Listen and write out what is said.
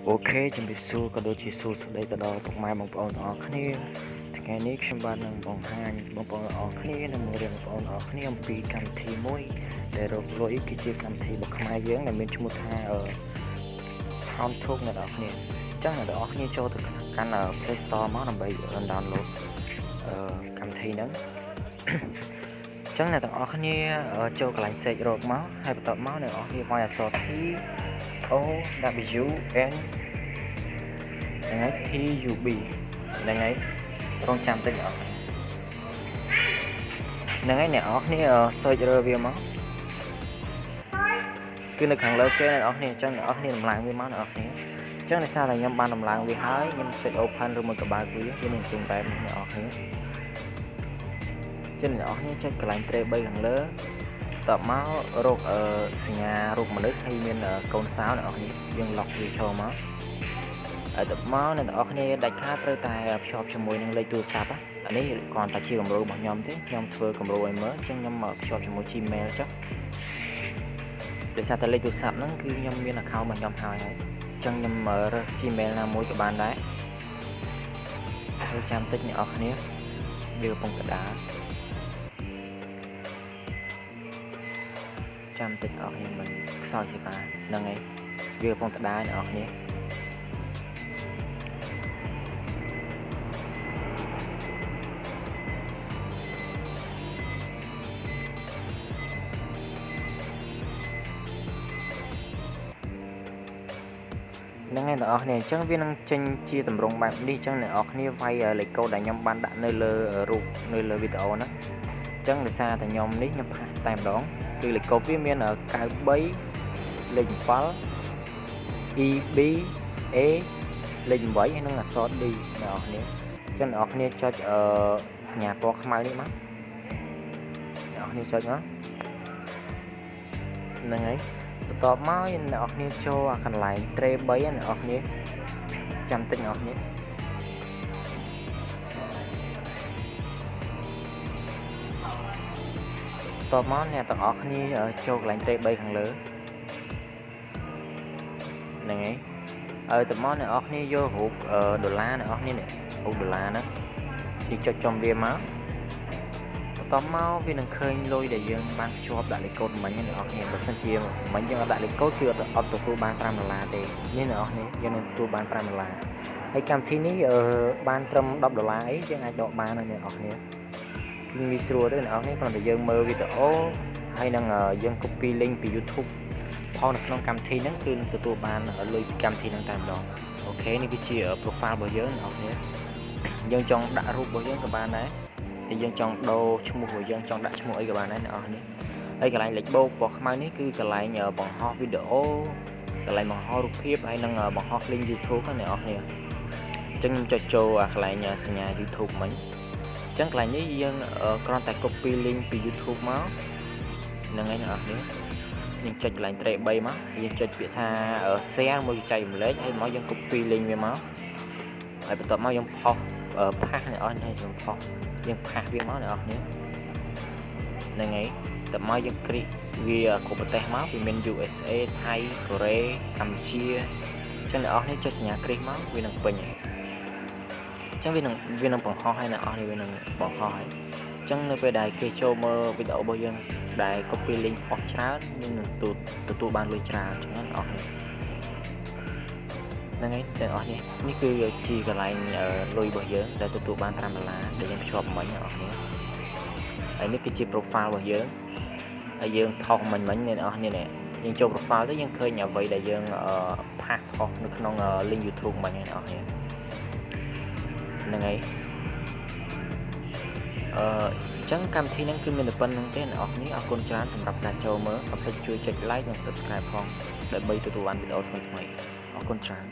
អូខេជំរាបសួរក៏ដូចជាសួស្តីទៅដល់ពុកម៉ែបងប្អូនទាំងអស់គ្នាថ្ងៃនេះខ្ញុំបាននឹងបង្ហាញបងប្អូនទាំងអស់គ្នានិងបង្រៀនបងប្អូនទាំងអស់គ្នាអំពីកម្មវិធីមួយដែលរកលុយគឺជាកម្មវិធីរបស់ខ្មែរយើងដែលមានឈ្មោះថា Counttalk អ្នកនរគ្នាអញ្ចឹងអ្នកនរគ្នាចូលទៅកាន់ Play Store មកដើម្បី download កម្មវិធីហ្នឹងអញ្ចឹងអ្នកទាំងអស់គ្នាចូលកន្លែង search រកមកហើយបន្ទាប់មកអ្នកទាំងអស់គ្នាវាយអក្សរ T O W N ហ្នឹងហើយ T U B ហ្នឹងហើយរងចាំតិចអស់ហ្នឹងហើយអ្នកនរគ្នា search រើវាមកគឺនៅខាងលើគេអ្នកនរគ្នាអញ្ចឹងអ្នកនរគ្នាដំឡើងវាមកអ្នកនរគ្នាអញ្ចឹងដោយសារតែខ្ញុំបានដំឡើងវាហើយខ្ញុំចុច open ឬមកក៏បើកវានឹងចេញបែបនេះអ្នកនរគ្នាចឹងអ្នកនរគ្នាចុចកន្លែង 3 ខាងលើតបមករកសញ្ញារូបមនុស្សហើយមានកូនសោអ្នកនរគ្នាយើង lock វាចូលមកហើយតបមកអ្នកនរគ្នាដាច់ខាតត្រូវតែភ្ជាប់ជាមួយនឹងលេខទូរស័ព្ទអានេះគ្រាន់តែជាគំរូរបស់ខ្ញុំទេខ្ញុំធ្វើគំរូឲ្យមើលអញ្ចឹងខ្ញុំភ្ជាប់ជាមួយ Gmail ចុះដោយសារតែលេខទូរស័ព្ទហ្នឹងគឺខ្ញុំមាន account របស់ខ្ញុំហើយអញ្ចឹងខ្ញុំរើស Gmail ណាមួយក៏បានដែរហើយចាំតិចអ្នកនរគ្នាវាកំពុងកដាលចាំតិចអ្នកនរគ្នាមិនខ្សោយសេវាហ្នឹងហើយវាកំពុងដដែលអ្នកនរគ្នាហ្នឹងហើយអ្នកនរគ្នាអញ្ចឹងវានឹងចេញជាតម្រង់បែបនេះអញ្ចឹងអ្នកនរគ្នាវាយលេខកូដដែលខ្ញុំបានដាក់នៅលើរូបនៅលើវីដេអូហ្នឹងអញ្ចឹងដោយសារតែខ្ញុំនេះខ្ញុំផាសតែម្ដងគឺលេខកូដវាមាន93លេខ7 EB A លេខ8ហើយនិងអក្សរ D អ្នកនរគ្នាអញ្ចឹងអ្នកនរគ្នាចុចសញ្ញាពណ៌ខ្មៅនេះមកអ្នកនរគ្នាចុចមកហ្នឹងហើយបន្ទាប់មកអ្នកនរគ្នាចូលអាកន្លែង 3 អ្នកនរគ្នាចាំតិចអ្នកនរគ្នាតបមកអ្នកទាំងអស់គ្នាចូលកន្លែង 3 ខាងលើហ្នឹងហើយហើយតបមកអ្នកនរគ្នាយករូបដុល្លារអ្នកនរគ្នានេះរូបដុល្លារហ្នឹងទីចុចចំវាមកបន្ទាប់មកវានឹងឃើញលុយដែលយើងបានភ្ជាប់ដាក់លេខកូដមិញអ្នកនរគ្នាបើមិនជាមិញយើងអត់ដាក់លេខកូដគឺអត់ទទួលបាន$5ទេនេះអ្នកនរគ្នាយើងនឹងទទួលបាន$5ហើយកម្មវិធីនេះបានត្រឹម$10អីយើងអាចដកបានហើយអ្នកនរគ្នាគឺងាយស្រួលទេអ្នកនរគ្នាគ្រាន់តែយើងមើលវីដេអូហើយនឹងយើង copy link ពី YouTube ផុសនៅក្នុងកម្មវិធីហ្នឹងគឺនឹងទទួលបានលុយពីកម្មវិធីហ្នឹងតែម្ដងអូខេនេះគឺជា profile របស់យើងអ្នកនរគ្នាយើងចង់ដាក់រូបរបស់យើងក៏បានដែរហើយយើងចង់ដូរឈ្មោះរបស់យើងចង់ដាក់ឈ្មោះអីក៏បានដែរអ្នកនរគ្នាហើយកន្លែងលេខបូកពណ៌ខ្មៅនេះគឺកន្លែងបង្ហោះវីដេអូកន្លែងបង្ហោះរូបភាពហើយនឹងបង្ហោះ link YouTube ហ្នឹងអ្នកនរគ្នាអញ្ចឹងខ្ញុំចុចចូលអាកន្លែងសញ្ញា YouTube មិញអញ្ចឹងកន្លែងនេះយើងគ្រាន់តែ copy link ពី YouTube មកហ្នឹងហើយអ្នកនរគ្នាយើងចុចកន្លែង 3 មកយើងចុចពាក្យថា share មួយចែករំលែកហើយមកយើង copy link វាមកហើយបន្ទាប់មកយើងផុសផាសអ្នកនរគ្នាយើងផុសយើងផាសវាមកអ្នកនរគ្នាហ្នឹងហើយតែមកយើងគ្រីកវាគ្រប់ប្រទេសមកវាមាន USA ថៃកូរ៉េកម្ពុជាអញ្ចឹងអ្នកនរគ្នាចុចសញ្ញាគ្រីកមកវានឹងពេញអញ្ចឹងវានឹងបង្ហោះហើយអ្នកនរគ្នាវានឹងបង្ហោះហើយអញ្ចឹងនៅពេលដែលគេចូលមើលវីដេអូរបស់យើងដែល copy link ផុសច្រើនយើងនឹងទទួលបានលុយច្រើនអញ្ចឹងអ្នកនរគ្នាហ្នឹងហើយអ្នកនរគ្នានេះគឺជាកន្លែងលុយរបស់យើងដែលទទួលបាន$5ដែលយើងភ្ជាប់មិញអ្នកនរគ្នាហើយនេះគឺជា profile របស់យើងហើយយើងផុសមិញអ្នកនរគ្នានេះយើងចូល profile ទៅយើងឃើញអ្វីដែលយើងផាសផុសនៅក្នុង link YouTube មិញអ្នកនរគ្នាហ្នឹងហើយអញ្ចឹងកម្មវិធីហ្នឹងគឺមានតែប៉ុណ្្នឹងទេអ្នកនរគ្នាអរគុណច្រើនសម្រាប់ការចូលមើលកុំភ្លេចជួយចុច like និង subscribe ផងដើម្បីទទួលបានវីដេអូថ្មីៗអរគុណច្រើន